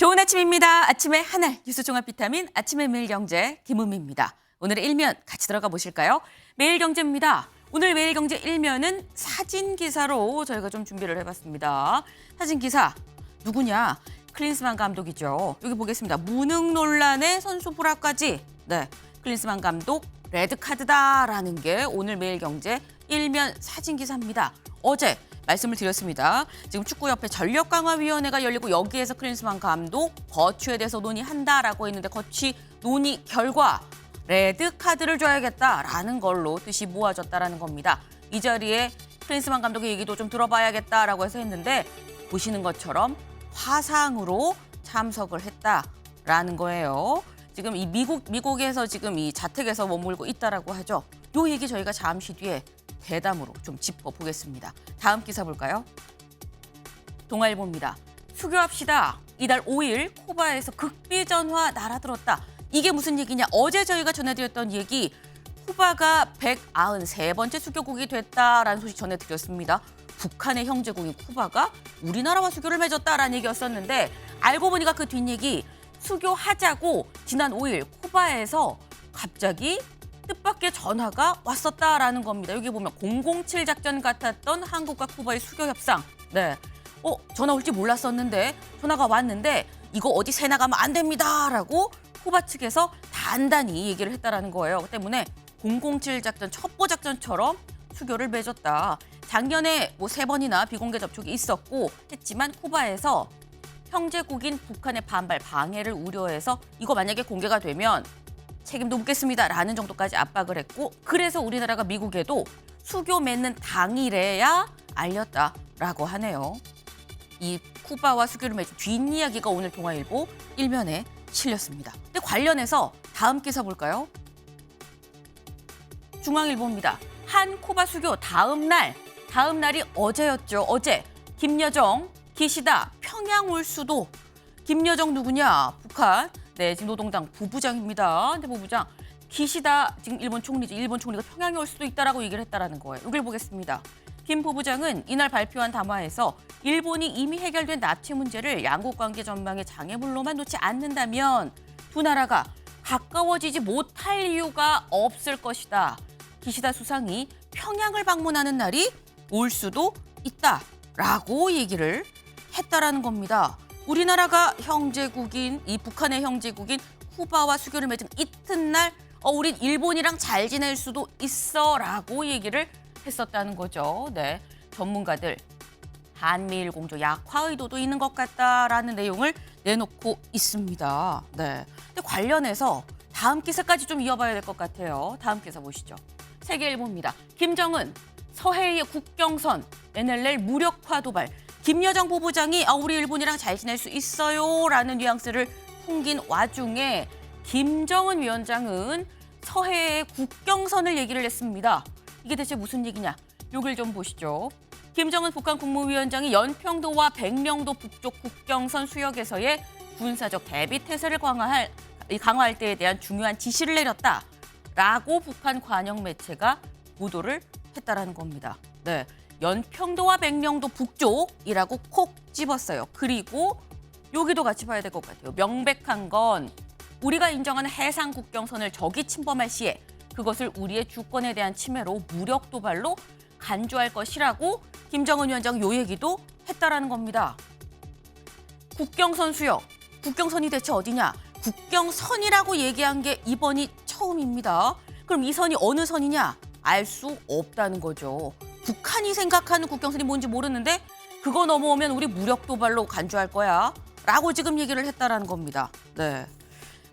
좋은 아침입니다. 아침의 하나 뉴스 종합 비타민 아침의 매일경제 김은미입니다. 오늘의 일면 같이 들어가 보실까요? 매일경제입니다. 오늘 매일경제 일면은 사진 기사로 저희가 좀 준비를 해봤습니다. 사진 기사 누구냐? 클린스만 감독이죠. 여기 보겠습니다. 무능 논란의 선수 불합까지. 네, 클린스만 감독 레드카드다라는 게 오늘 매일경제 일면 사진 기사입니다. 어제 말씀을 드렸습니다. 지금 축구협회 전력강화위원회가 열리고 여기에서 클린스만 감독 거취에 대해서 논의한다라고 했는데 거취 논의 결과 레드카드를 줘야겠다라는 걸로 뜻이 모아졌다라는 겁니다. 이 자리에 클린스만 감독의 얘기도 좀 들어봐야겠다라고 해서 했는데 보시는 것처럼 화상으로 참석을 했다라는 거예요. 지금 이 미국에서 지금 이 자택에서 머물고 있다라고 하죠. 요 얘기 저희가 잠시 뒤에 대담으로 좀 짚어보겠습니다. 다음 기사 볼까요? 동아일보입니다. 수교합시다. 이달 5일 쿠바에서 극비전화 날아들었다. 이게 무슨 얘기냐? 어제 저희가 전해드렸던 얘기 쿠바가 193번째 수교국이 됐다라는 소식 전해드렸습니다. 북한의 형제국인 쿠바가 우리나라와 수교를 맺었다라는 얘기였었는데 알고 보니까 그 뒷얘기 수교하자고 지난 5일 쿠바에서 갑자기 뜻밖의 전화가 왔었다라는 겁니다. 여기 보면 007 작전 같았던 한국과 쿠바의 수교 협상. 네, 전화 올지 몰랐었는데 전화가 왔는데 이거 어디 새 나가면 안 됩니다라고 쿠바 측에서 단단히 얘기를 했다라는 거예요. 그 때문에 007 작전 첩보 작전처럼 수교를 맺었다. 작년에 뭐 3번이나 비공개 접촉이 있었고 했지만 쿠바에서 형제국인 북한의 반발 방해를 우려해서 이거 만약에 공개가 되면 책임도 묻겠습니다라는 정도까지 압박을 했고 그래서 우리나라가 미국에도 수교 맺는 당일에야 알렸다라고 하네요. 이 쿠바와 수교를 맺은 뒷이야기가 오늘 동아일보 일면에 실렸습니다. 근데 관련해서 다음 기사 볼까요? 중앙일보입니다. 한 쿠바 수교 다음 날이 어제였죠. 어제 김여정, 기시다, 평양 올 수도. 김여정 누구냐? 북한. 네, 지금 노동당 부부장입니다. 근데 부부장 기시다 지금 일본 총리죠. 일본 총리가 평양에 올 수도 있다라고 얘기를 했다라는 거예요. 여기를 보겠습니다. 김 부부장은 이날 발표한 담화에서 일본이 이미 해결된 나치 문제를 양국 관계 전망의 장애물로만 놓지 않는다면 두 나라가 가까워지지 못할 이유가 없을 것이다. 기시다 수상이 평양을 방문하는 날이 올 수도 있다라고 얘기를 했다라는 겁니다. 우리나라가 형제국인 이 북한의 형제국인 쿠바와 수교를 맺은 이튿날 우린 일본이랑 잘 지낼 수도 있어라고 얘기를 했었다는 거죠. 네, 전문가들 한미일 공조 약화 의도도 있는 것 같다라는 내용을 내놓고 있습니다. 네, 근데 관련해서 다음 기사까지 좀 이어봐야 될 것 같아요. 다음 기사 보시죠. 세계일보입니다. 김정은 서해의 국경선 NLL 무력화 도발. 김여정 부부장이 우리 일본이랑 잘 지낼 수 있어요라는 뉘앙스를 풍긴 와중에 김정은 위원장은 서해의 국경선을 얘기를 했습니다. 이게 대체 무슨 얘기냐? 요걸 좀 보시죠. 김정은 북한 국무위원장이 연평도와 백령도 북쪽 국경선 수역에서의 군사적 대비 태세를 강화할 때에 대한 중요한 지시를 내렸다라고 북한 관영 매체가 보도를 했다라는 겁니다. 네. 연평도와 백령도 북쪽이라고 콕 집었어요. 그리고 여기도 같이 봐야 될 것 같아요. 명백한 건 우리가 인정하는 해상 국경선을 적이 침범할 시에 그것을 우리의 주권에 대한 침해로 무력 도발로 간주할 것이라고 김정은 위원장 요 얘기도 했다라는 겁니다. 국경선 수역, 국경선이 대체 어디냐? 국경선이라고 얘기한 게 이번이 처음입니다. 그럼 이 선이 어느 선이냐? 알 수 없다는 거죠. 북한이 생각하는 국경선이 뭔지 모르는데 그거 넘어오면 우리 무력 도발로 간주할 거야 라고 지금 얘기를 했다라는 겁니다. 네,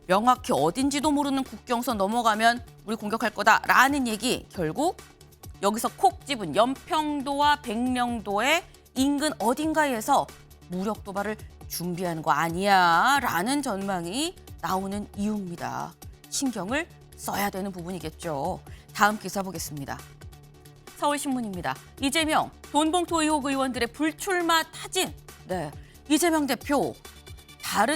명확히 어딘지도 모르는 국경선 넘어가면 우리 공격할 거다라는 얘기 결국 여기서 콕 집은 연평도와 백령도의 인근 어딘가에서 무력 도발을 준비하는 거 아니야 라는 전망이 나오는 이유입니다. 신경을 써야 되는 부분이겠죠. 다음 기사 보겠습니다. 서울신문입니다. 이재명, 돈봉투 의혹 의원들의 불출마 타진. 네, 이재명 대표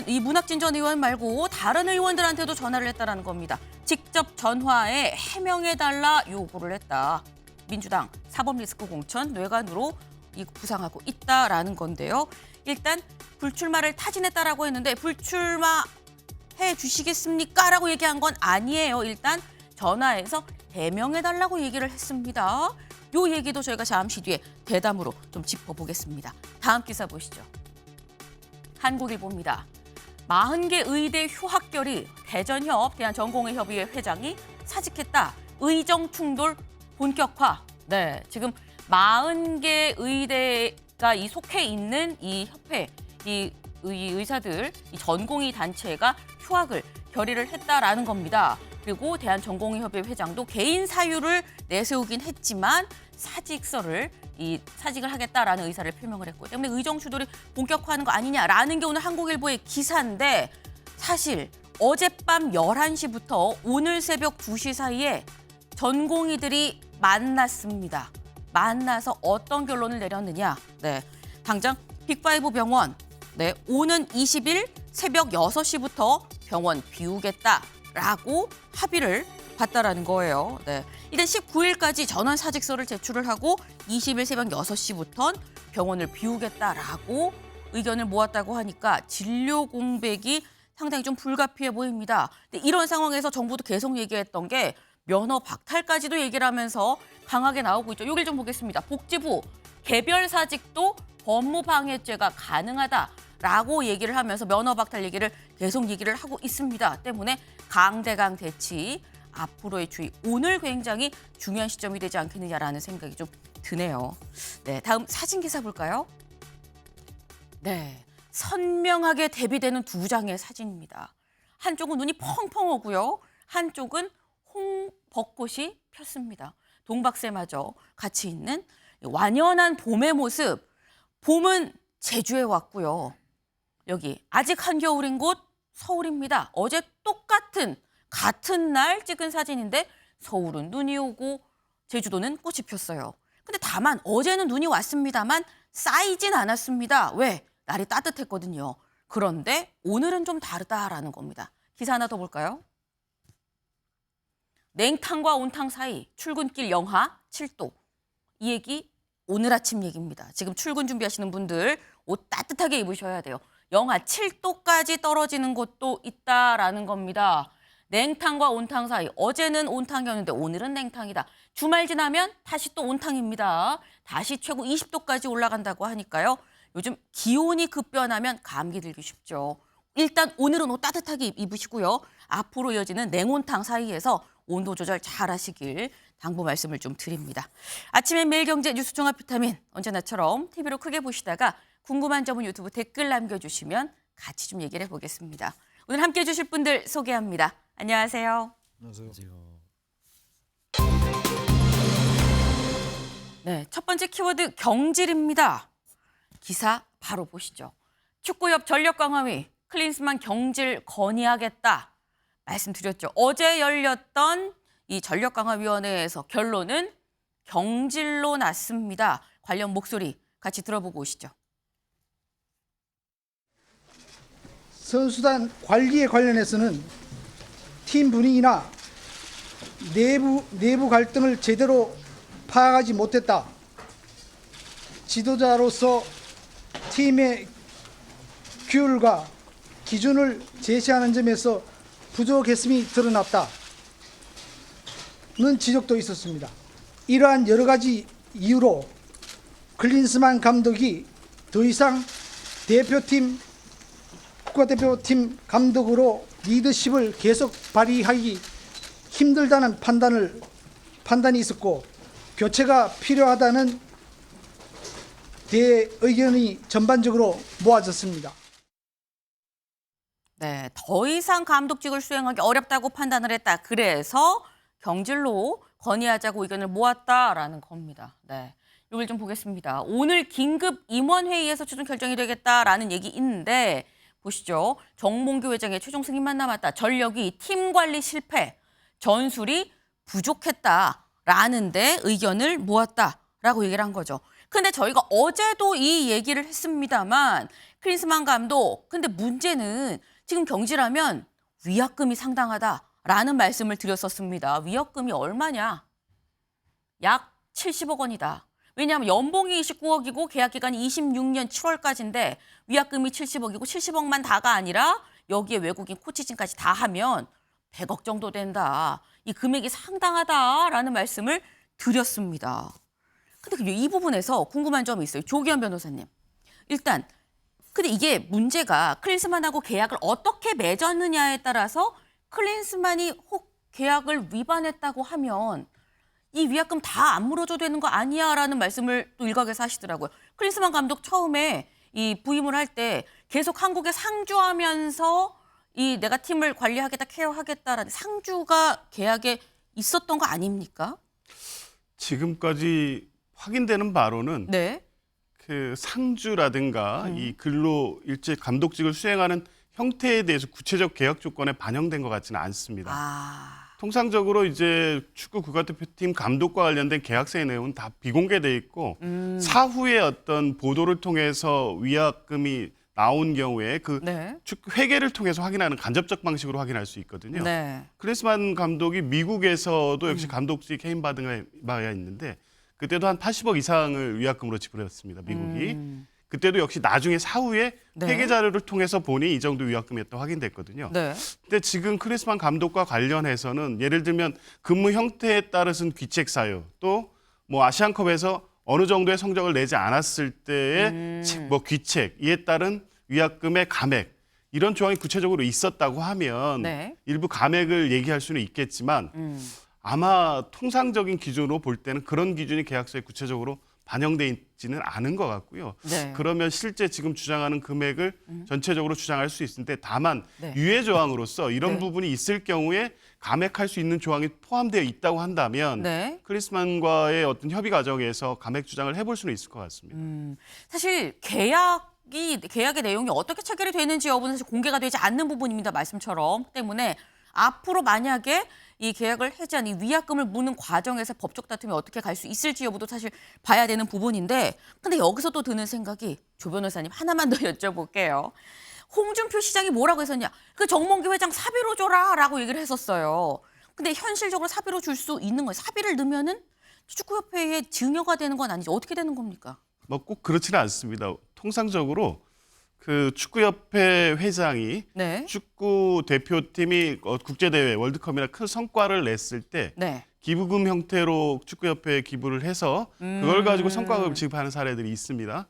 이 문학진 전 의원 말고 다른 의원들한테도 전화를 했다라는 겁니다. 직접 전화에 해명해달라 요구를 했다. 민주당 사법리스크 공천 뇌관으로 부상하고 있다라는 건데요. 일단 불출마를 타진했다라고 했는데 불출마해 주시겠습니까? 라고 얘기한 건 아니에요. 일단 전화해서 해명해달라고 얘기를 했습니다. 요 얘기도 저희가 잠시 뒤에 대담으로 좀 짚어보겠습니다. 다음 기사 보시죠. 한국일보입니다. 40개 의대 휴학결의 대전협 대한전공의협의회 회장이 사직했다. 의정 충돌 본격화. 네, 지금 40개 의대가 속해 있는 이 협회, 이 의사들, 이 전공의 단체가 휴학을 결의를 했다라는 겁니다. 그리고 대한전공의협의회 회장도 개인 사유를 내세우긴 했지만 사직을 하겠다라는 의사를 표명을 했고 때문에 의정 충돌이 본격화하는 거 아니냐라는 게 오늘 한국일보의 기사인데 사실 어젯밤 11시부터 오늘 새벽 2시 사이에 전공의들이 만났습니다. 만나서 어떤 결론을 내렸느냐. 네, 당장 빅5 병원 오는 20일 새벽 6시부터 병원 비우겠다라고 합의를 봤다라는 거예요. 네. 이제 19일까지 전원 사직서를 제출을 하고 20일 새벽 6시부터 병원을 비우겠다라고 의견을 모았다고 하니까 진료 공백이 상당히 좀 불가피해 보입니다. 근데 이런 상황에서 정부도 계속 얘기했던 게 면허 박탈까지도 얘기를 하면서 강하게 나오고 있죠. 여길 좀 보겠습니다. 복지부 개별 사직도 법무방해죄가 가능하다라고 얘기를 하면서 면허 박탈 얘기를 계속 얘기를 하고 있습니다. 때문에 강대강 대치 앞으로의 주의 오늘 굉장히 중요한 시점이 되지 않겠느냐라는 생각이 좀 드네요. 네, 다음 사진 기사 볼까요? 네, 선명하게 대비되는 두 장의 사진입니다. 한쪽은 눈이 펑펑 오고요. 한쪽은 홍벚꽃이 폈습니다. 동박새마저 같이 있는 완연한 봄의 모습. 봄은 제주에 왔고요. 여기 아직 한겨울인 곳 서울입니다. 어제 같은 날 찍은 사진인데 서울은 눈이 오고 제주도는 꽃이 폈어요. 근데 다만 어제는 눈이 왔습니다만 쌓이진 않았습니다. 왜? 날이 따뜻했거든요. 그런데 오늘은 좀 다르다라는 겁니다. 기사 하나 더 볼까요? 냉탕과 온탕 사이 출근길 영하 7도. 이 얘기 오늘 아침 얘기입니다. 지금 출근 준비하시는 분들 옷 따뜻하게 입으셔야 돼요. 영하 7도까지 떨어지는 곳도 있다라는 겁니다. 냉탕과 온탕 사이. 어제는 온탕이었는데 오늘은 냉탕이다. 주말 지나면 다시 또 온탕입니다. 다시 최고 20도까지 올라간다고 하니까요. 요즘 기온이 급변하면 감기 들기 쉽죠. 일단 오늘은 옷 따뜻하게 입으시고요. 앞으로 이어지는 냉온탕 사이에서 온도 조절 잘 하시길 당부 말씀을 좀 드립니다. 아침엔 매일경제 뉴스 종합 비타민 언제나처럼 TV로 크게 보시다가 궁금한 점은 유튜브 댓글 남겨주시면 같이 좀 얘기를 해보겠습니다. 오늘 함께해 주실 분들 소개합니다. 안녕하세요. 안녕하세요. 네, 첫 번째 키워드 경질입니다. 기사 바로 보시죠. 축구협 전력강화위 클린스만 경질 건의하겠다 말씀드렸죠. 어제 열렸던 이 전력강화위원회에서 결론은 경질로 났습니다. 관련 목소리 같이 들어보고 오시죠. 선수단 관리에 관련해서는 팀 분위기나 내부 갈등을 제대로 파악하지 못했다. 지도자로서 팀의 규율과 기준을 제시하는 점에서 부족했음이 드러났다는 지적도 있었습니다. 이러한 여러 가지 이유로 클린스만 감독이 더 이상 국가대표팀 감독으로 리더십을 계속 발휘하기 힘들다는 판단이 있었고 교체가 필요하다는 의견이 전반적으로 모아졌습니다. 네, 더 이상 감독직을 수행하기 어렵다고 판단을 했다. 그래서 경질로 건의하자고 의견을 모았다라는 겁니다. 네, 이걸 좀 보겠습니다. 오늘 긴급 임원회의에서 최종 결정이 되겠다라는 얘기 있는데 보시죠. 정몽규 회장의 최종 승인만 남았다. 전력이 팀 관리 실패, 전술이 부족했다라는 데 의견을 모았다라고 얘기를 한 거죠. 근데 저희가 어제도 이 얘기를 했습니다만 클린스만 감독, 근데 문제는 지금 경질하면 위약금이 상당하다라는 말씀을 드렸었습니다. 위약금이 얼마냐? 약 70억 원이다. 왜냐하면 연봉이 29억이고 계약 기간이 26년 7월까지인데 위약금이 70억이고 70억만 다가 아니라 여기에 외국인 코치진까지 다 하면 100억 정도 된다. 이 금액이 상당하다라는 말씀을 드렸습니다. 근데 이 부분에서 궁금한 점이 있어요. 조기현 변호사님. 일단 근데 이게 문제가 클린스만하고 계약을 어떻게 맺었느냐에 따라서 클린스만이 혹 계약을 위반했다고 하면 이 위약금 다 안 물어줘도 되는 거 아니야라는 말씀을 또 일각에서 하시더라고요. 클린스만 감독 처음에 이 부임을 할 때 계속 한국에 상주하면서 이 내가 팀을 관리하겠다, 케어하겠다라는 상주가 계약에 있었던 거 아닙니까? 지금까지 확인되는 바로는 네. 그 상주라든가 이 근로 일제 감독직을 수행하는 형태에 대해서 구체적 계약 조건에 반영된 것 같지는 않습니다. 아. 통상적으로 이제 축구 국가대표팀 감독과 관련된 계약서의 내용은 다 비공개돼 있고 사후에 어떤 보도를 통해서 위약금이 나온 경우에 그 네. 축구 회계를 통해서 확인하는 간접적 방식으로 확인할 수 있거든요. 네. 클린스만 감독이 미국에서도 역시 감독직 해임받은 바가 있는데 그때도 한 80억 이상을 위약금으로 지불했습니다. 미국이. 그때도 역시 나중에 사후에 네. 회계 자료를 통해서 보니 이 정도 위약금이었다고 확인됐거든요. 네. 근데 지금 클린스만 감독과 관련해서는 예를 들면 근무 형태에 따라서는 귀책 사유 또 뭐 아시안컵에서 어느 정도의 성적을 내지 않았을 때의 뭐 귀책 이에 따른 위약금의 감액 이런 조항이 구체적으로 있었다고 하면 네. 일부 감액을 얘기할 수는 있겠지만 아마 통상적인 기준으로 볼 때는 그런 기준이 계약서에 구체적으로 반영돼 있지는 않은 것 같고요. 네. 그러면 실제 지금 주장하는 금액을 전체적으로 주장할 수 있는데 다만 네. 유예 조항으로서 이런 네. 부분이 있을 경우에 감액할 수 있는 조항이 포함되어 있다고 한다면 네. 클린스만과의 어떤 협의 과정에서 감액 주장을 해볼 수는 있을 것 같습니다. 사실 계약의 내용이 어떻게 체결이 되는지 여부는 사실 공개가 되지 않는 부분입니다. 말씀처럼 때문에 앞으로 만약에 이 계약을 해지한 이 위약금을 무는 과정에서 법적 다툼이 어떻게 갈 수 있을지 여부도 사실 봐야 되는 부분인데 근데 여기서 또 드는 생각이 조 변호사님 하나만 더 여쭤볼게요. 홍준표 시장이 뭐라고 했었냐. 그 정몽규 회장 사비로 줘라라고 얘기를 했었어요. 근데 현실적으로 사비로 줄 수 있는 거예요. 사비를 넣으면은 축구협회의 증여가 되는 건 아니죠. 어떻게 되는 겁니까? 뭐 꼭 그렇지는 않습니다. 통상적으로 그 축구협회 회장이 네. 축구 대표팀이 국제대회 월드컵이나 큰 성과를 냈을 때 네. 기부금 형태로 축구협회에 기부를 해서 그걸 가지고 성과급을 지급하는 사례들이 있습니다.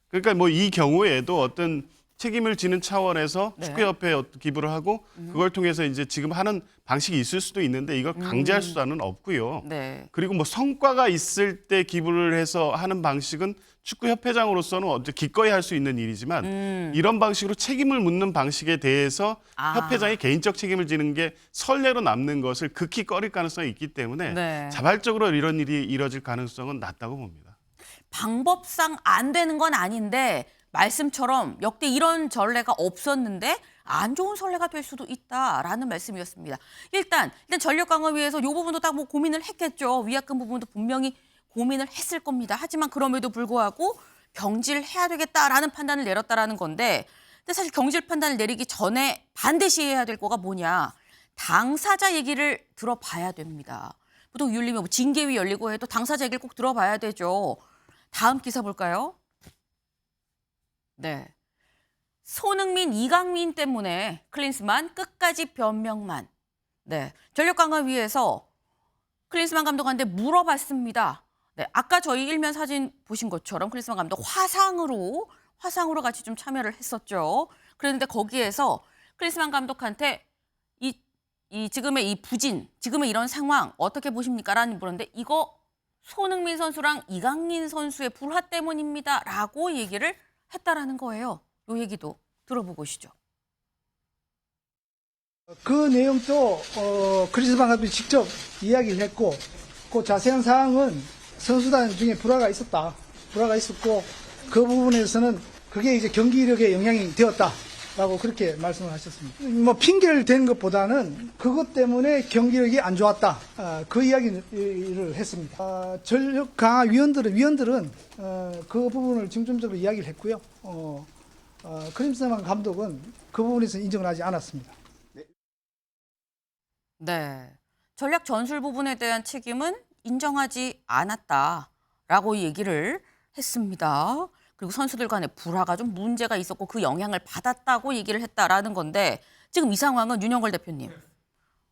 그러니까 뭐 이 경우에도 어떤 책임을 지는 차원에서 네. 축구협회에 기부를 하고 그걸 통해서 이제 지금 하는 방식이 있을 수도 있는데 이걸 강제할 수단은 없고요. 네. 그리고 뭐 성과가 있을 때 기부를 해서 하는 방식은 축구협회장으로서는 어째 기꺼이 할 수 있는 일이지만 이런 방식으로 책임을 묻는 방식에 대해서 협회장이 개인적 책임을 지는 게 선례로 남는 것을 극히 꺼릴 가능성이 있기 때문에 네. 자발적으로 이런 일이 이뤄질 가능성은 낮다고 봅니다. 방법상 안 되는 건 아닌데 말씀처럼 역대 이런 전례가 없었는데 안 좋은 선례가 될 수도 있다라는 말씀이었습니다. 일단 전력강화위에서 이 부분도 딱 뭐 고민을 했겠죠. 위약금 부분도 분명히 고민을 했을 겁니다. 하지만 그럼에도 불구하고 경질해야 되겠다라는 판단을 내렸다라는 건데 근데 사실 경질 판단을 내리기 전에 반드시 해야 될 거가 뭐냐. 당사자 얘기를 들어봐야 됩니다. 보통 윤리면 뭐 징계위 열리고 해도 당사자 얘기를 꼭 들어봐야 되죠. 다음 기사 볼까요? 네. 손흥민, 이강민 때문에 클린스만 끝까지 변명만. 네. 전력강화위에서 클린스만 감독한테 물어봤습니다. 네. 아까 저희 일면 사진 보신 것처럼 클린스만 감독 화상으로 같이 좀 참여를 했었죠. 그런데 거기에서 클린스만 감독한테 이 지금의 이 부진, 지금의 이런 상황 어떻게 보십니까? 라는 물었는데 이거 손흥민 선수랑 이강인 선수의 불화 때문입니다. 라고 얘기를 했다라는 거예요. 이 얘기도 들어보고 오시죠. 그 내용도 크리스만 감독이 직접 이야기를 했고 그 자세한 사항은 선수단 중에 불화가 있었고 그 부분에서는 그게 이제 경기력에 영향이 되었다라고 그렇게 말씀을 하셨습니다. 뭐 핑계를 댄 것보다는 그것 때문에 경기력이 안 좋았다 그 이야기를 했습니다. 전력 강화 위원들은 그 부분을 중점적으로 이야기를 했고요. 클린스만 감독은 그 부분에서 인정을 하지 않았습니다. 네. 전략 전술 부분에 대한 책임은 인정하지 않았다라는 라고 얘기를 했습니다. 그리고 선수들 간의 불화가 좀 문제가 있었고 그 영향을 받았다고 얘기를 했다라는 건데 지금 이 상황은 윤영걸 대표님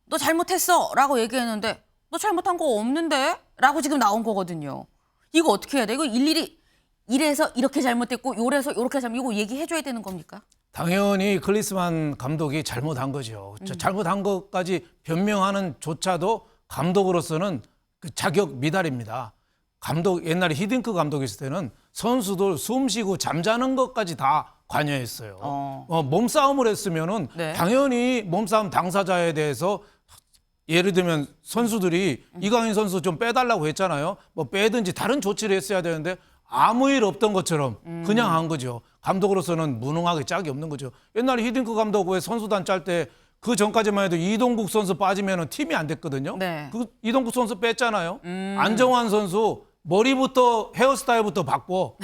너 잘못했어 라고 얘기했는데 너 잘못한 거 없는데? 라고 지금 나온 거거든요. 이거 어떻게 해야 돼? 이거 일일이 이래서 이렇게 잘못했고 요래서 요렇게 이거 얘기해줘야 되는 겁니까? 당연히 클리스만 감독이 잘못한 거죠. 잘못한 것까지 변명하는 조차도 감독으로서는 그 자격 미달입니다. 감독 옛날에 히딩크 감독이 있을 때는 선수들 숨 쉬고 잠자는 것까지 다 관여했어요. 몸싸움을 했으면은 네. 당연히 몸싸움 당사자에 대해서 예를 들면 선수들이 이강인 선수 좀 빼달라고 했잖아요. 뭐 빼든지 다른 조치를 했어야 되는데 아무 일 없던 것처럼 그냥 한 거죠. 감독으로서는 무능하게 짝이 없는 거죠. 옛날에 히딩크 감독 왜 선수단 짤 때 그 전까지만 해도 이동국 선수 빠지면 팀이 안 됐거든요. 네. 그 이동국 선수 뺐잖아요. 안정환 선수 머리부터 헤어스타일부터 바꿔.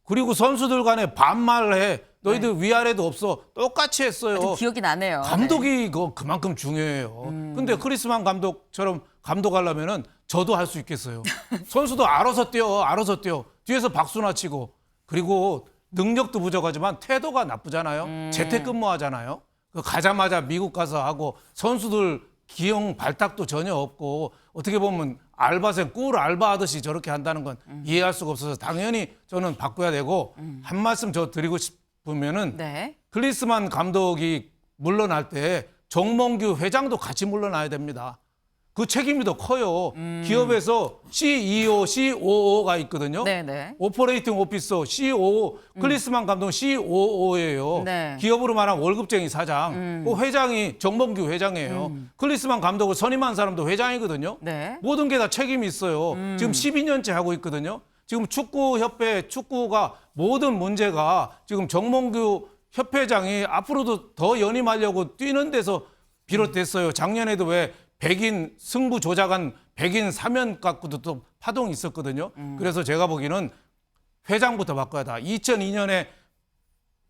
그리고 선수들 간에 반말해. 너희들 위아래도 없어. 똑같이 했어요. 아주 기억이 나네요. 감독이 그만큼 중요해요. 근데 크리스만 감독처럼 감독하려면은 저도 할 수 있겠어요. 선수도 알아서 뛰어. 뒤에서 박수나 치고. 그리고 능력도 부족하지만 태도가 나쁘잖아요. 재택근무하잖아요. 가자마자 미국 가서 하고 선수들 기용 발탁도 전혀 없고 어떻게 보면 알바생 꿀 알바하듯이 저렇게 한다는 건 이해할 수가 없어서 당연히 저는 바꿔야 되고 한 말씀 저 드리고 싶으면은 네. 클리스만 감독이 물러날 때 정몽규 회장도 같이 물러나야 됩니다. 그 책임이 더 커요. 기업에서 CEO, COO가 있거든요. 네네. 오퍼레이팅 오피서, COO, 클리스만 감독은 COO예요. 네. 기업으로 말하면 월급쟁이 사장. 그 회장이 정몽규 회장이에요. 클리스만 감독을 선임한 사람도 회장이거든요. 네. 모든 게 다 책임이 있어요. 지금 12년째 하고 있거든요. 지금 축구협회, 축구가 모든 문제가 지금 정몽규 협회장이 앞으로도 더 연임하려고 뛰는 데서 비롯됐어요. 작년에도 왜 백인 승부 조작한 백인 사면 갖고도 또 파동이 있었거든요. 그래서 제가 보기에는 회장부터 바꿔야 다. 2002년에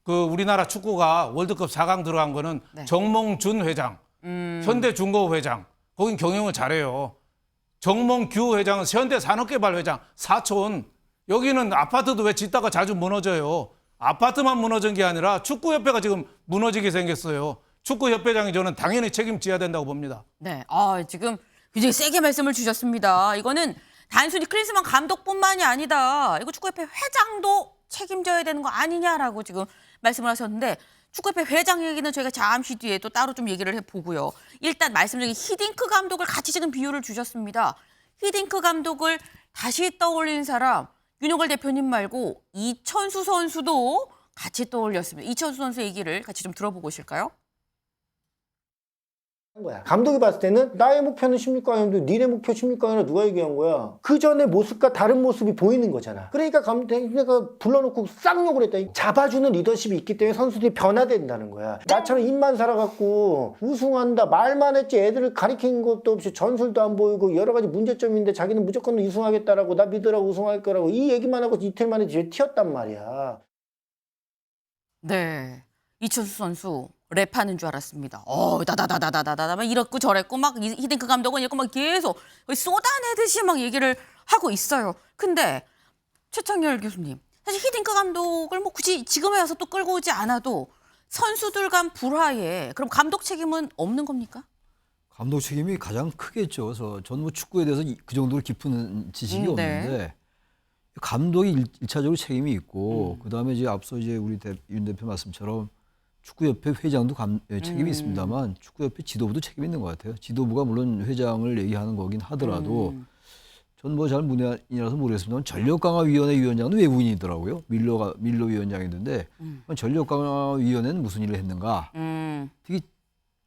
그 우리나라 축구가 월드컵 4강 들어간 거는 네. 정몽준 회장, 현대중공업 회장, 거긴 경영을 잘해요. 정몽규 회장은 현대산업개발 회장, 사촌. 여기는 아파트도 왜 짓다가 자주 무너져요. 아파트만 무너진 게 아니라 축구협회가 지금 무너지게 생겼어요. 축구협회장이 저는 당연히 책임져야 된다고 봅니다. 네. 지금 굉장히 세게 말씀을 주셨습니다. 이거는 단순히 클리스만 감독뿐만이 아니다. 이거 축구협회 회장도 책임져야 되는 거 아니냐라고 지금 말씀을 하셨는데 축구협회 회장 얘기는 저희가 잠시 뒤에 또 따로 좀 얘기를 해보고요. 일단 말씀드린 히딩크 감독을 같이 지금 비유를 주셨습니다. 히딩크 감독을 다시 떠올린 사람 윤영걸 대표님 말고 이천수 선수도 같이 떠올렸습니다. 이천수 선수 얘기를 같이 좀 들어보고 오실까요? 거야. 감독이 봤을 때는 나의 목표는 16강이었는데 니네 목표 16강이라 누가 얘기한 거야? 그 전의 모습과 다른 모습이 보이는 거잖아. 그러니까 감독이 불러놓고 쌍욕을 했다. 잡아주는 리더십이 있기 때문에 선수들이 변화된다는 거야. 나처럼 입만 살아갖고 우승한다 말만 했지 애들을 가리킨 것도 없이 전술도 안 보이고 여러 가지 문제점인데 자기는 무조건 우승하겠다라고 나 믿으라고 우승할 거라고 이 얘기만 하고 이틀 만에 뒤에 튀었단 말이야. 네. 이천수 선수 랩하는 줄 알았습니다. 다다다다다다다 막 이랬고 저랬고 막 히딩크 감독은 이랬고 막 계속 쏟아내듯이 막 얘기를 하고 있어요. 근데 최창열 교수님, 사실 히딩크 감독을 뭐 굳이 지금에 와서 또 끌고 오지 않아도 선수들 간 불화에 그럼 감독 책임은 없는 겁니까? 감독 책임이 가장 크겠죠. 그래서 저는 뭐 축구에 대해서 그 정도로 깊은 지식이 네. 없는데 감독이 일차적으로 책임이 있고 그다음에 이제 앞서 이제 우리 윤 대표 말씀처럼 축구협회 회장도 책임이 있습니다만 축구협회 지도부도 책임이 있는 것 같아요. 지도부가 물론 회장을 얘기하는 거긴 하더라도 전 뭐 잘 문외인이라서 모르겠습니다만 전력강화위원회 위원장은 외국인이더라고요. 밀러 위원장이었는데 전력강화위원회는 무슨 일을 했는가? 특히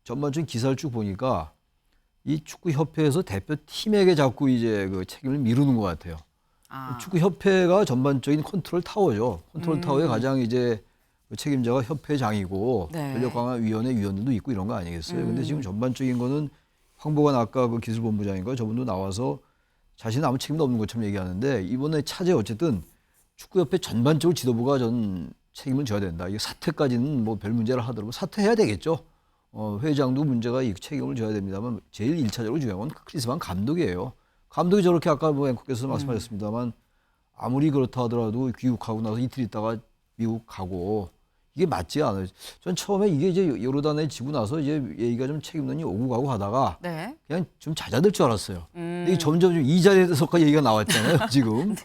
전반적인 기사를 쭉 보니까 이 축구협회에서 대표팀에게 자꾸 이제 그 책임을 미루는 것 같아요. 축구협회가 전반적인 컨트롤 타워죠. 컨트롤 타워의 가장 이제 책임자가 협회장이고 네. 전력강화위원회 위원들도 있고 이런 거 아니겠어요? 근데 지금 전반적인 거는 황보관 아까 그 기술본부장인가 저분도 나와서 자신은 아무 책임도 없는 것처럼 얘기하는데 이번에 차제 어쨌든 축구협회 전반적으로 지도부가 전 책임을 져야 된다. 이게 사퇴까지는 뭐 별 문제를 하더라도 사퇴해야 되겠죠. 회장도 문제가 이 책임을 져야 됩니다만 제일 일차적으로 중요한 건 크리스만 감독이에요. 감독이 저렇게 아까 뭐 앵커께서 말씀하셨습니다만 아무리 그렇다 하더라도 귀국하고 나서 이틀 있다가 미국 가고 이게 맞지 않아요. 전 처음에 이게 이제 요르단에 지고 나서 이제 얘기가 좀 책임론이 오고 가고 하다가 네. 그냥 좀 잦아들 줄 알았어요. 근데 이게 점점 좀 이 자리에서까지 얘기가 나왔잖아요. 지금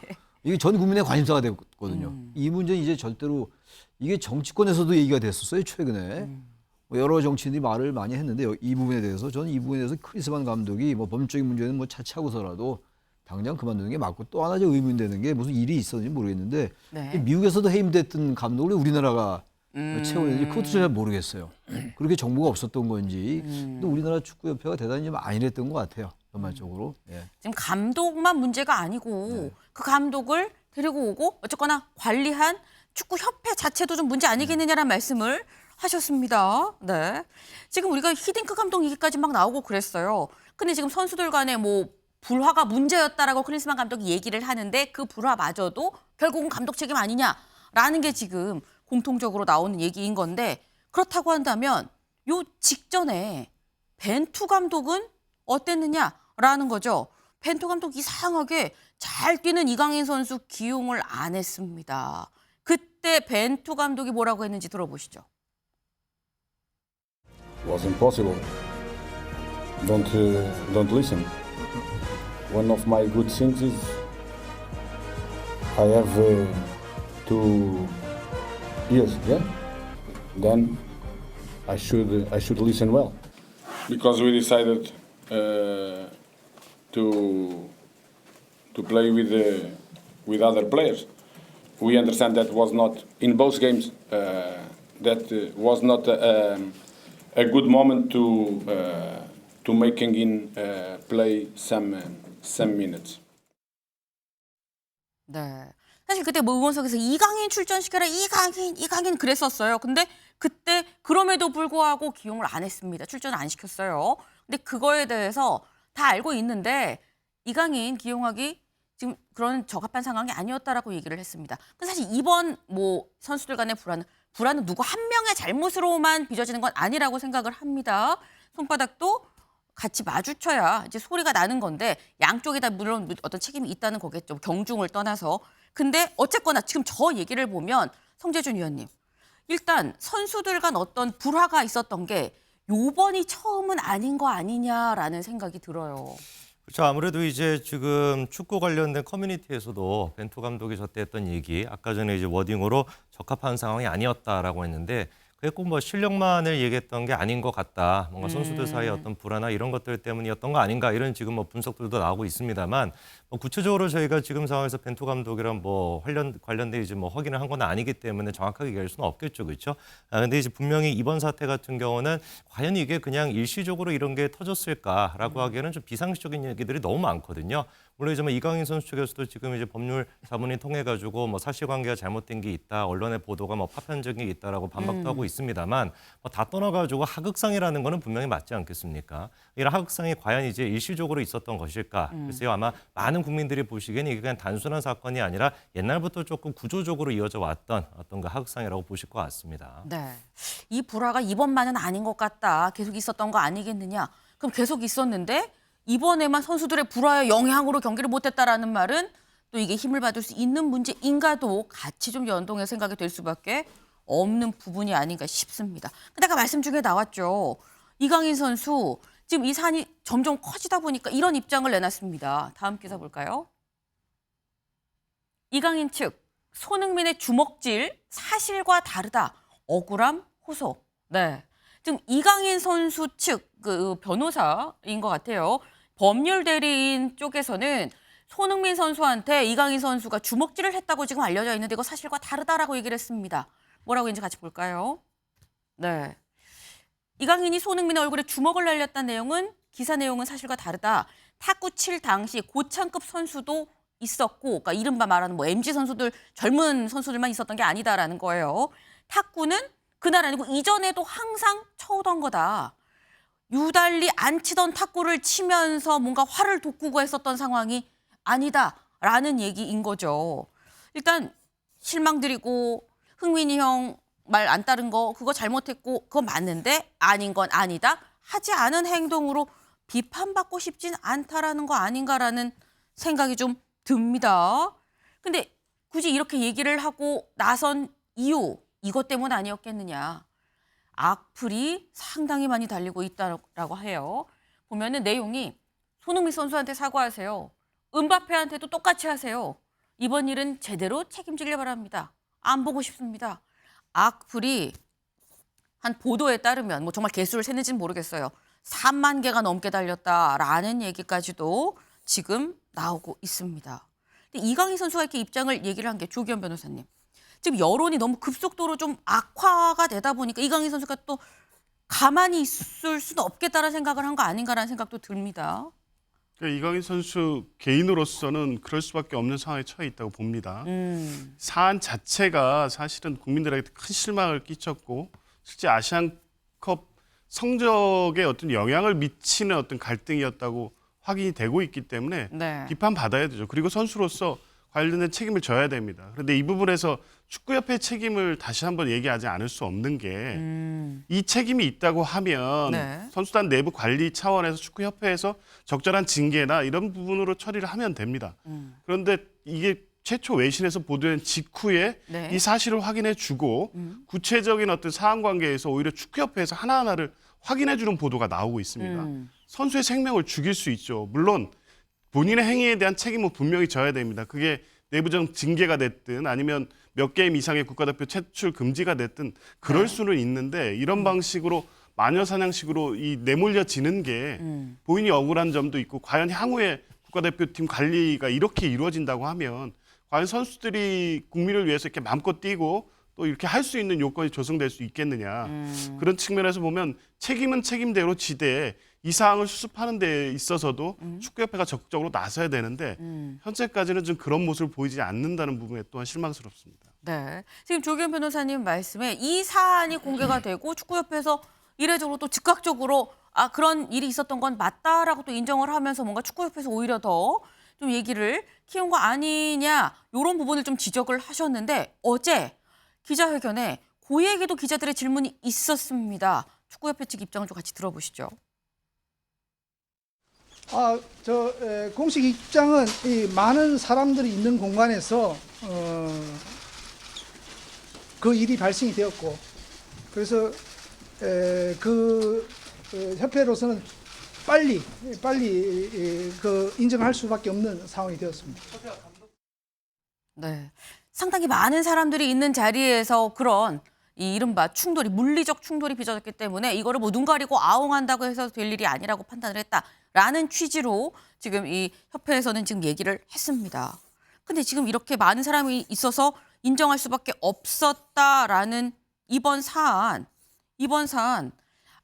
이게 전 국민의 관심사가 됐거든요. 이 문제는 이제 절대로 이게 정치권에서도 얘기가 됐었어요. 최근에 뭐 여러 정치인들이 말을 많이 했는데 이 부분에 대해서 저는 이 부분에 대해서 크리스만 감독이 뭐 범죄적인 문제는 뭐 차치하고서라도 당장 그만두는 게 맞고 또 하나 의문되는 게 무슨 일이 있었는지 모르겠는데 네. 미국에서도 해임됐던 감독을 우리나라가 채우는지 그것도 잘 모르겠어요. 그렇게 정보가 없었던 건지. 근데 우리나라 축구협회가 대단히 좀 안일했던 것 같아요. 전반적으로. 예. 지금 감독만 문제가 아니고 그 감독을 데리고 오고 어쨌거나 관리한 축구협회 자체도 좀 문제 아니겠느냐라는 말씀을 하셨습니다. 네. 지금 우리가 히딩크 감독 얘기까지 막 나오고 그랬어요. 근데 지금 선수들 간에 뭐 불화가 문제였다라고 클린스만 감독이 얘기를 하는데 그 불화마저도 결국은 감독 책임 아니냐라는 게 지금 공통적으로 나오는 얘기인 건데 그렇다고 한다면 요 직전에 벤투 감독은 어땠느냐라는 거죠. 벤투 감독 이상하게 잘 뛰는 이강인 선수 기용을 안 했습니다. 그때 벤투 감독이 뭐라고 했는지 들어보시죠. Was impossible. Don't listen. One of my good things is I have 2 years. Yeah. Then I should listen well. Because we decided to play with other players. We understand that was not in both games. That was not a good moment to making in play some minutes. 네. 사실 그때 뭐 응원석에서 이강인 출전시켜라 이강인 그랬었어요. 근데 그때 그럼에도 불구하고 기용을 안 했습니다. 출전을 안 시켰어요. 근데 그거에 대해서 다 알고 있는데 이강인 기용하기 지금 그런 적합한 상황이 아니었다라고 얘기를 했습니다. 근데 사실 이번 뭐 선수들 간의 불안은 누구 한 명의 잘못으로만 빚어지는 건 아니라고 생각을 합니다. 손바닥도 같이 마주쳐야 이제 소리가 나는 건데 양쪽에 다 물론 어떤 책임이 있다는 거겠죠. 경중을 떠나서. 근데 어쨌거나 지금 저 얘기를 보면 성재준 위원님. 일단 선수들 간 어떤 불화가 있었던 게 요번이 처음은 아닌 거 아니냐라는 생각이 들어요. 그렇죠. 아무래도 이제 지금 축구 관련된 커뮤니티에서도 벤투 감독이 저때 했던 얘기, 아까 전에 이제 워딩으로 적합한 상황이 아니었다라고 했는데 그게 꼭 뭐 실력만을 얘기했던 게 아닌 것 같다. 뭔가 선수들 사이의 어떤 불화나 이런 것들 때문이었던 거 아닌가 이런 지금 뭐 분석들도 나오고 있습니다만 뭐 구체적으로 저희가 지금 상황에서 벤투 감독이랑 뭐 관련된 이제 뭐 확인을 한 건 아니기 때문에 정확하게 얘기할 수는 없겠죠, 그렇죠? 근데 이제 분명히 이번 사태 같은 경우는 과연 이게 그냥 일시적으로 이런 게 터졌을까라고 하기에는 좀 비상식적인 얘기들이 너무 많거든요. 물론 이제 뭐 이강인 선수 측에서도 지금 이제 법률 자문을 통해 가지고 뭐 사실관계가 잘못된 게 있다, 언론의 보도가 뭐 파편적인 게 있다라고 반박도 하고 있습니다만 뭐 다 떠나가지고 하극상이라는 거는 분명히 맞지 않겠습니까? 이런 하극상이 과연 이제 일시적으로 있었던 것일까? 글쎄요, 아마 많은 국민들이 보시기에는 이게 그냥 단순한 사건이 아니라 옛날부터 조금 구조적으로 이어져 왔던 어떤 그 하극상이라고 보실 것 같습니다. 네. 이 불화가 이번만은 아닌 것 같다. 계속 있었던 거 아니겠느냐. 그럼 계속 있었는데 이번에만 선수들의 불화의 영향으로 경기를 못했다라는 말은 또 이게 힘을 받을 수 있는 문제인가도 같이 좀 연동해 생각이 될 수밖에 없는 부분이 아닌가 싶습니다. 근데 아까 말씀 중에 나왔죠. 이강인 선수 지금 이 산이 점점 커지다 보니까 이런 입장을 내놨습니다. 다음 기사 볼까요? 이강인 측 손흥민의 주먹질 사실과 다르다. 억울함 호소. 네. 지금 이강인 선수 측 그 변호사인 것 같아요. 법률 대리인 쪽에서는 손흥민 선수한테 이강인 선수가 주먹질을 했다고 지금 알려져 있는데 이거 사실과 다르다라고 얘기를 했습니다. 뭐라고 했는지 같이 볼까요? 네. 이강인이 손흥민의 얼굴에 주먹을 날렸다는 내용은 기사 내용은 사실과 다르다. 탁구 칠 당시 고창급 선수도 있었고, 그러니까 이른바 말하는 뭐 MZ 선수들 젊은 선수들만 있었던 게 아니다라는 거예요. 탁구는 그날 아니고 이전에도 항상 쳐오던 거다. 유달리 안 치던 탁구를 치면서 뭔가 화를 돋구고 했었던 상황이 아니다라는 얘기인 거죠. 일단 실망드리고 흥민이 형 말 안 따른 거 그거 잘못했고 그거 맞는데 아닌 건 아니다. 하지 않은 행동으로 비판받고 싶진 않다라는 거 아닌가라는 생각이 좀 듭니다. 근데 굳이 이렇게 얘기를 하고 나선 이유 이것 때문 아니었겠느냐. 악플이 상당히 많이 달리고 있다라고 해요. 보면은 내용이 손흥민 선수한테 사과하세요. 은바페한테도 똑같이 하세요. 이번 일은 제대로 책임지길 바랍니다. 안 보고 싶습니다. 악플이 한 보도에 따르면 뭐 정말 개수를 세는지는 모르겠어요. 3만 개가 넘게 달렸다라는 얘기까지도 지금 나오고 있습니다. 근데 이강인 선수가 이렇게 입장을 얘기를 한 게 조기현 변호사님. 지금 여론이 너무 급속도로 좀 악화가 되다 보니까 이강인 선수가 또 가만히 있을 수는 없겠다는 생각을 한 거 아닌가라는 생각도 듭니다. 그러니까 이강인 선수 개인으로서는 그럴 수밖에 없는 상황에 처해 있다고 봅니다. 사안 자체가 사실은 국민들에게 큰 실망을 끼쳤고 실제 아시안컵 성적에 어떤 영향을 미치는 어떤 갈등이었다고 확인이 되고 있기 때문에 네. 비판받아야 되죠. 그리고 선수로서 관련된 책임을 져야 됩니다. 그런데 이 부분에서 축구협회 책임을 다시 한번 얘기하지 않을 수 없는 게 이 책임이 있다고 하면 네. 선수단 내부 관리 차원에서 축구협회에서 적절한 징계나 이런 부분으로 처리를 하면 됩니다. 그런데 이게 최초 외신에서 보도된 직후에 네. 이 사실을 확인해주고 구체적인 어떤 사안관계에서 오히려 축구협회에서 하나하나를 확인해주는 보도가 나오고 있습니다. 선수의 생명을 죽일 수 있죠. 물론 본인의 행위에 대한 책임은 분명히 져야 됩니다. 그게 내부적 징계가 됐든 아니면 몇 게임 이상의 국가대표 퇴출 금지가 됐든 그럴 수는 있는데 이런 방식으로 마녀사냥식으로 이 내몰려지는 게 본인이 억울한 점도 있고 과연 향후에 국가대표팀 관리가 이렇게 이루어진다고 하면 과연 선수들이 국민을 위해서 이렇게 마음껏 뛰고 또 이렇게 할 수 있는 요건이 조성될 수 있겠느냐. 그런 측면에서 보면 책임은 책임대로 지되 이 사항을 수습하는 데 있어서도 축구협회가 적극적으로 나서야 되는데 현재까지는 좀 그런 모습을 보이지 않는다는 부분에 또한 실망스럽습니다. 네. 지금 조기현 변호사님 말씀에 이 사안이 공개가 되고 축구협회에서 이례적으로 또 즉각적으로 그런 일이 있었던 건 맞다라고 또 인정을 하면서 뭔가 축구협회에서 오히려 더 좀 얘기를 키운 거 아니냐 이런 부분을 좀 지적을 하셨는데 어제 기자회견에 그 얘기도 기자들의 질문이 있었습니다. 축구협회 측 입장을 좀 같이 들어보시죠. 공식 입장은 이 많은 사람들이 있는 공간에서 그 일이 발생이 되었고, 그래서 협회로서는 빨리 그 인정할 수밖에 없는 상황이 되었습니다. 네. 상당히 많은 사람들이 있는 자리에서 그런 이 이른바 충돌이 물리적 충돌이 빚어졌기 때문에 이거를 뭐 눈 가리고 아웅한다고 해서 될 일이 아니라고 판단을 했다라는 취지로 지금 이 협회에서는 지금 얘기를 했습니다. 근데 지금 이렇게 많은 사람이 있어서 인정할 수밖에 없었다라는 이번 사안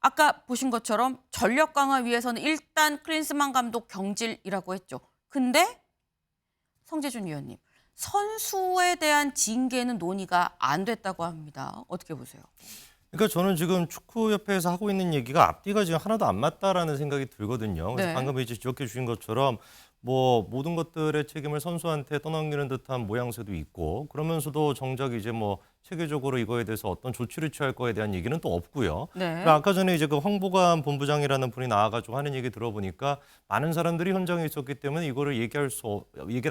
아까 보신 것처럼 전력 강화 위해서는 일단 클린스만 감독 경질이라고 했죠. 근데 성재준 위원님, 선수에 대한 징계는 논의가 안 됐다고 합니다. 어떻게 보세요? 그러니까 저는 지금 축구협회에서 하고 있는 얘기가 앞뒤가 지금 하나도 안 맞다라는 생각이 들거든요. 그래서 네. 방금 이제 지적해 주신 것처럼 뭐 모든 것들의 책임을 선수한테 떠넘기는 듯한 모양새도 있고 그러면서도 정작 이제 뭐 체계적으로 이거에 대해서 어떤 조치를 취할 거에 대한 얘기는 또 없고요. 네. 그러니까 아까 전에 이제 그 황보관 본부장이라는 분이 나와가지고 하는 얘기 들어보니까 많은 사람들이 현장에 있었기 때문에 이거를 얘기를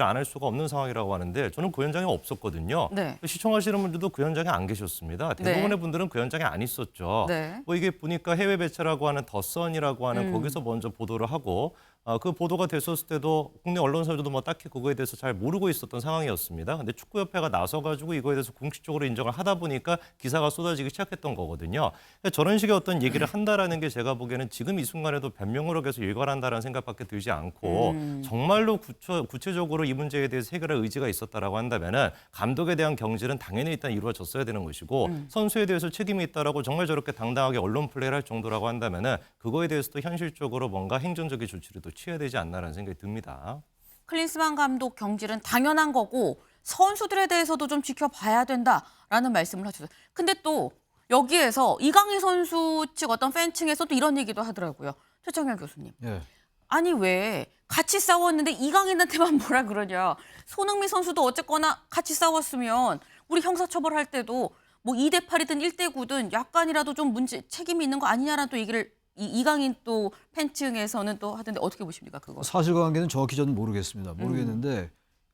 안 할 수가 없는 상황이라고 하는데 저는 그 현장에 없었거든요. 네. 시청하시는 분들도 그 현장에 안 계셨습니다. 대부분의 분들은 그 현장에 안 있었죠. 네. 뭐 이게 보니까 해외 매체라고 하는 더선이라고 하는 거기서 먼저 보도를 하고 그 보도가 됐었을 때도 국내 언론사들도 뭐 딱히 그거에 대해서 잘 모르고 있었던 상황이었습니다. 근데 축구협회가 나서가지고 이거에 대해서 공식적으로 인정을 하다 보니까 기사가 쏟아지기 시작했던 거거든요. 그러니까 저런 식의 어떤 얘기를 한다라는 게 제가 보기에는 지금 이 순간에도 변명으로 계속 일관한다라는 생각밖에 들지 않고 정말로 구체적으로 이 문제에 대해서 해결할 의지가 있었다라고 한다면은 감독에 대한 경질은 당연히 일단 이루어졌어야 되는 것이고 선수에 대해서 책임이 있다라고 정말 저렇게 당당하게 언론 플레이를 할 정도라고 한다면은 그거에 대해서도 현실적으로 뭔가 행정적인 조치를 또 취해야 되지 않나라는 생각이 듭니다. 클린스만 감독 경질은 당연한 거고 선수들에 대해서도 좀 지켜봐야 된다라는 말씀을 하셨어요. 근데 또 여기에서 이강인 선수 측 어떤 팬층에서도 이런 얘기도 하더라고요. 최창현 교수님. 예. 아니 왜 같이 싸웠는데 이강인한테만 뭐라 그러냐. 손흥민 선수도 어쨌거나 같이 싸웠으면 우리 형사처벌할 때도 뭐 2대 8이든 1대 9든 약간이라도 좀 책임이 있는 거 아니냐라는 또 얘기를 이강인 또 팬층에서는 또 하던데 어떻게 보십니까 그거? 사실관계는 정확히 저는 모르겠습니다. 모르겠는데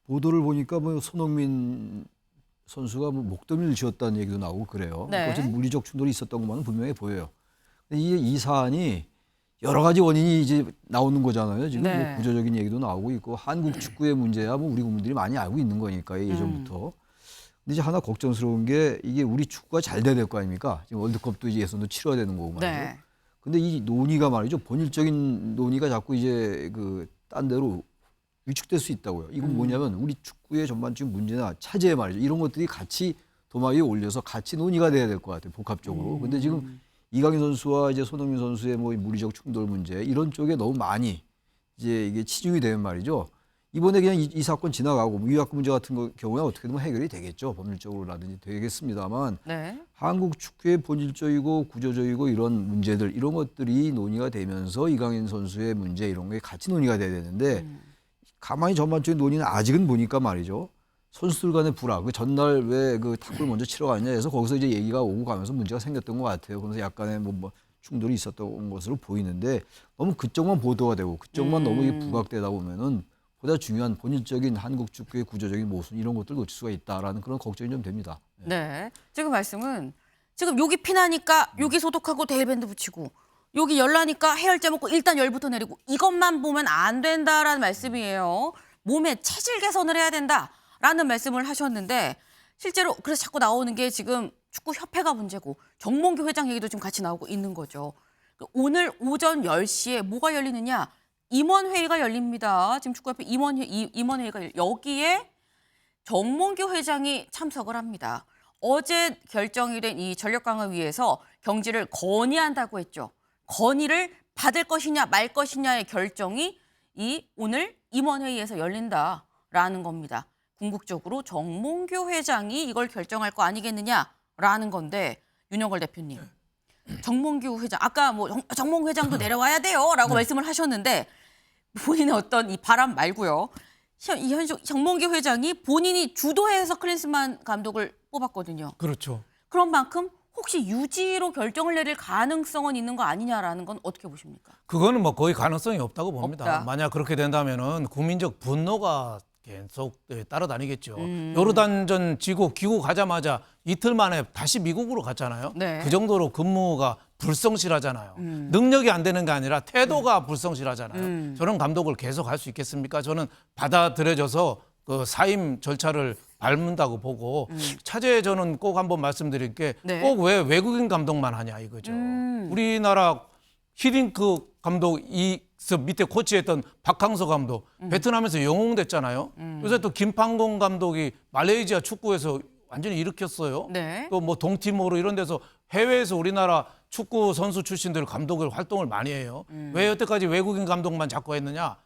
보도를 보니까 뭐 손흥민 선수가 뭐 목덜미를 쥐었다는 얘기도 나오고 그래요. 네. 어쨌든 물리적 충돌이 있었던 것만은 분명해 보여요. 근데 이 사안이 여러 가지 원인이 이제 나오는 거잖아요. 지금 네. 뭐 구조적인 얘기도 나오고 있고 한국 축구의 문제야 뭐 우리 국민들이 많이 알고 있는 거니까 예전부터. 근데 이제 하나 걱정스러운 게 이게 우리 축구가 잘 돼야 될 거 아닙니까? 지금 월드컵도 이제 예선도 치러야 되는 거고 말이죠. 네. 근데 이 논의가 말이죠. 본질적인 논의가 자꾸 이제 그 딴 데로 위축될 수 있다고요. 이건 뭐냐면 우리 축구의 전반적인 문제나 차제 말이죠. 이런 것들이 같이 도마 위에 올려서 같이 논의가 돼야 될 것 같아요. 복합적으로. 근데 지금 이강인 선수와 이제 손흥민 선수의 뭐 물리적 충돌 문제 이런 쪽에 너무 많이 이제 이게 치중이 되는 말이죠. 이번에 그냥 이 사건 지나가고 위약금 문제 같은 경우에 어떻게든 해결이 되겠죠. 법률적으로라든지 되겠습니다만 네. 한국 축구의 본질적이고 구조적이고 이런 문제들 이런 것들이 논의가 되면서 이강인 선수의 문제 이런 게 같이 논의가 돼야 되는데 가만히 전반적인 논의는 아직은 보니까 말이죠. 선수들 간의 불화, 그 전날 왜 그 탁구를 먼저 치러 갔냐 해서 거기서 이제 얘기가 오고 가면서 문제가 생겼던 것 같아요. 그래서 약간의 뭐 충돌이 있었던 것으로 보이는데 너무 그쪽만 보도가 되고 그쪽만 너무 이게 부각되다 보면은 보다 중요한 본질적인 한국 축구의 구조적인 모순 이런 것들 놓칠 수가 있다라는 그런 걱정이 좀 됩니다. 네. 지금 말씀은 지금 여기 피나니까 여기 소독하고 데일밴드 붙이고 여기 열나니까 해열제 먹고 일단 열부터 내리고 이것만 보면 안 된다라는 말씀이에요. 몸의 체질 개선을 해야 된다라는 말씀을 하셨는데 실제로 그래서 자꾸 나오는 게 지금 축구협회가 문제고 정몽규 회장 얘기도 지금 같이 나오고 있는 거죠. 오늘 오전 10시에 뭐가 열리느냐? 임원회의가 열립니다. 지금 축구협회 임원회의가 여기에 정몽규 회장이 참석을 합니다. 어제 결정이 된 이 전력강화위에서 경지를 건의한다고 했죠. 건의를 받을 것이냐 말 것이냐의 결정이 이 오늘 임원회의에서 열린다라는 겁니다. 궁극적으로 정몽규 회장이 이걸 결정할 거 아니겠느냐라는 건데 윤영걸 대표님. 정몽규 회장 아까 뭐 정몽 회장도 내려와야 돼요라고 말씀을 하셨는데 본인의 어떤 이 바람 말고요. 정몽규 회장이 본인이 주도해서 클린스만 감독을 뽑았거든요. 그렇죠. 그런 만큼 혹시 유지로 결정을 내릴 가능성은 있는 거 아니냐라는 건 어떻게 보십니까? 그거는 뭐 거의 가능성이 없다고 봅니다. 없다. 만약 그렇게 된다면은 국민적 분노가 계속 따라다니겠죠. 요르단전 지고 귀국 가자마자 이틀 만에 다시 미국으로 갔잖아요. 네. 그 정도로 근무가 불성실하잖아요. 능력이 안 되는 게 아니라 태도가 불성실하잖아요. 저런 감독을 계속 할 수 있겠습니까? 저는 받아들여져서 그 사임 절차를 밟는다고 보고 차제에 저는 꼭 한번 말씀드릴 게 네. 꼭 왜 외국인 감독만 하냐 이거죠. 우리나라 히딩크 감독 이 밑에 코치했던 박항서 감독 베트남에서 영웅됐잖아요. 요새 또 김판공 감독이 말레이시아 축구에서 완전히 일으켰어요. 네. 또 뭐 동티모르 이런 데서 해외에서 우리나라 축구 선수 출신들 감독을 활동을 많이 해요. 왜 여태까지 외국인 감독만 자꾸 했느냐?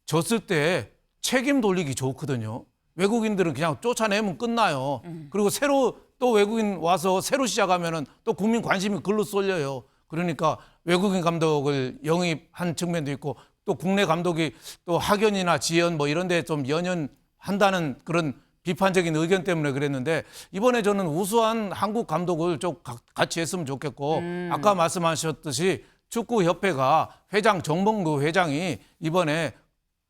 졌을 때 책임 돌리기 좋거든요. 외국인들은 그냥 쫓아내면 끝나요. 그리고 새로 또 외국인 와서 새로 시작하면은 또 국민 관심이 글로 쏠려요. 그러니까 외국인 감독을 영입한 측면도 있고 또 국내 감독이 또 학연이나 지연 뭐 이런 데 좀 연연한다는 그런 비판적인 의견 때문에 그랬는데 이번에 저는 우수한 한국 감독을 좀 같이 했으면 좋겠고 아까 말씀하셨듯이 축구협회가 회장 정몽규 회장이 이번에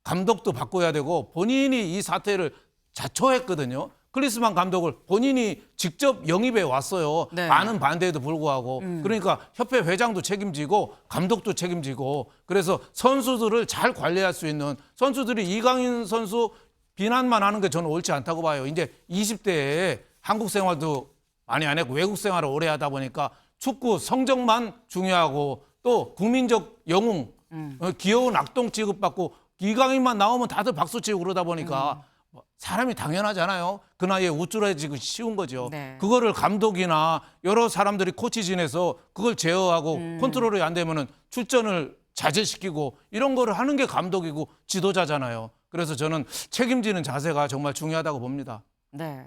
감독도 바꿔야 되고 본인이 이 사태를 자초했거든요. 클린스만 감독을 본인이 직접 영입해 왔어요. 네. 많은 반대에도 불구하고. 그러니까 협회 회장도 책임지고 감독도 책임지고 그래서 선수들을 잘 관리할 수 있는 선수들이 이강인 선수 비난만 하는 게 저는 옳지 않다고 봐요. 이제 20대에 한국 생활도 많이 안 했고 외국 생활을 오래 하다 보니까 축구 성적만 중요하고 또 국민적 영웅, 귀여운 악동 취급받고 이강인만 나오면 다들 박수치고 그러다 보니까 사람이 당연하잖아요. 그 나이에 우쭐해지기 쉬운 거죠. 네. 그거를 감독이나 여러 사람들이 코치진에서 그걸 제어하고 컨트롤이 안 되면은 출전을 자제시키고 이런 거를 하는 게 감독이고 지도자잖아요. 그래서 저는 책임지는 자세가 정말 중요하다고 봅니다. 네.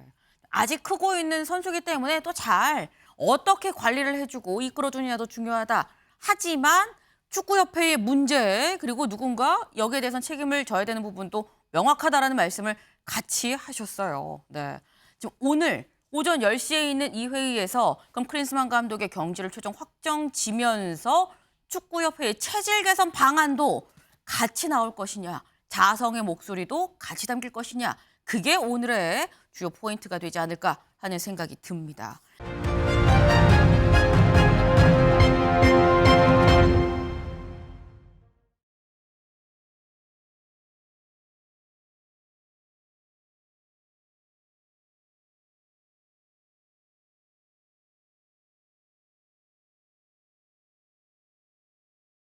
아직 크고 있는 선수기 때문에 또 잘 어떻게 관리를 해주고 이끌어주느냐도 중요하다. 하지만 축구협회의 문제 그리고 누군가 여기에 대해서는 책임을 져야 되는 부분도 명확하다라는 말씀을 같이 하셨어요. 네. 지금 오늘 오전 10시에 있는 이 회의에서 그럼 클린스만 감독의 경질을 최종 확정지면서 축구협회의 체질 개선 방안도 같이 나올 것이냐. 자성의 목소리도 같이 담길 것이냐. 그게 오늘의 주요 포인트가 되지 않을까 하는 생각이 듭니다.